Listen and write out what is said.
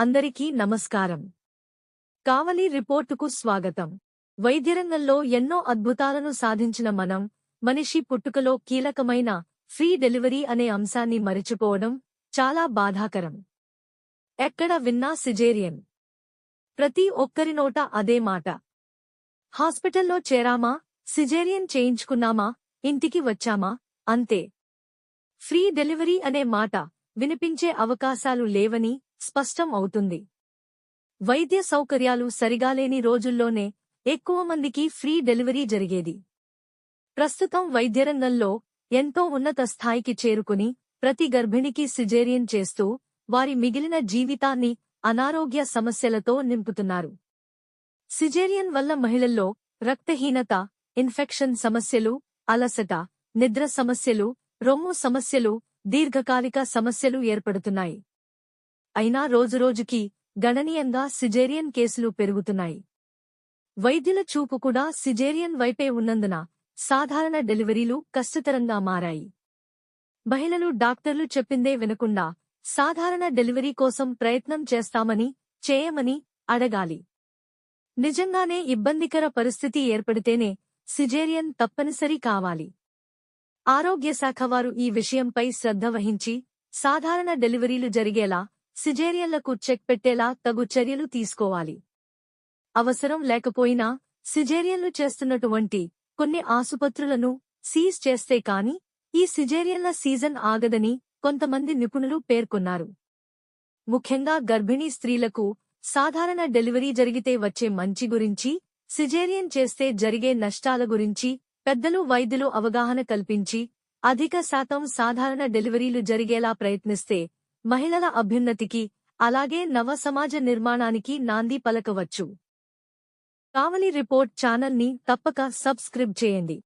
అందరికీ నమస్కారం. కావలి రిపోర్టుకు స్వాగతం. వైద్యరంగంలో ఎన్నో అద్భుతాలను సాధించిన మనిషి పుట్టుకలో కీలకమైన ఫ్రీ డెలివరీ అనే అంశాన్ని మరిచిపోవడం చాలా బాధాకరం. ఎక్కడ విన్నా సిజేరియన్. ప్రతి ఒక్కరి నోట అదే మాట. హాస్పిటల్లో చేరామా, సిజేరియన్ చేయించుకున్నామా, ఇంటికి వచ్చామా, అంతే. ఫ్రీ డెలివరీ అనే మాట వినిపించే అవకాశాలు లేవని స్పష్టం అవుతుంది. వైద్య సౌకర్యాలు సరిగా లేని రోజుల్లోనే ఎక్కువ మందికి ఫ్రీ డెలివరీ జరిగేది. ప్రస్తుతం వైద్యరంగంలో ఎంతో ఉన్నత స్థాయికి చేరుకుని ప్రతి గర్భిణికి సిజేరియన్ చేస్తూ వారి మిగిలిన జీవితాన్ని అనారోగ్య సమస్యలతో నింపుతున్నారు. సిజేరియన్ వల్ల మహిళల్లో రక్తహీనత, ఇన్ఫెక్షన్ సమస్యలు, అలసట, నిద్ర సమస్యలు, రొమ్ము సమస్యలు, దీర్ఘకాలిక సమస్యలు ఏర్పడుతున్నాయి. అయినా రోజురోజుకి గణనీయంగా సిజేరియన్ కేసులు పెరుగుతున్నాయి. వైద్యుల చూపు కూడా సిజేరియన్ వైపే ఉన్నందున సాధారణ డెలివరీలు కష్టతరంగా మారాయి. మహిళలు డాక్టర్లు చెప్పిందే వినకుండా సాధారణ డెలివరీ కోసం ప్రయత్నం చేయమని అడగాలి. నిజంగానే ఇబ్బందికర పరిస్థితి ఏర్పడితేనే సిజేరియన్ తప్పనిసరి కావాలి. ఆరోగ్యశాఖ వారు ఈ విషయంపై శ్రద్ధ వహించి సాధారణ డెలివరీలు జరిగేలా సిజేరియన్లకు చెక్ పెట్టేలా తగు చర్యలు తీసుకోవాలి. అవసరం లేకపోయినా సిజేరియన్లు చేస్తున్నటువంటి కొన్ని ఆసుపత్రులను సీజ్ చేస్తే కాని ఈ సిజేరియన్ల సీజన్ ఆగదని కొంతమంది నిపుణులు పేర్కొన్నారు. ముఖ్యంగా గర్భిణీ స్త్రీలకు సాధారణ డెలివరీ జరిగితే వచ్చే మంచి గురించి, సిజేరియన్ చేస్తే జరిగే నష్టాల గురించి పెద్దలు వైద్యులు అవగాహన కల్పించి అధిక శాతం సాధారణ డెలివరీలు జరిగేలా ప్రయత్నిస్తే మహిళల అభ్యున్నతికి, అలాగే నవ సమాజ నిర్మాణానికి నాంది పలకవచ్చు. కావలి రిపోర్ట్ ఛానల్ని తప్పక సబ్స్క్రైబ్ చేయండి.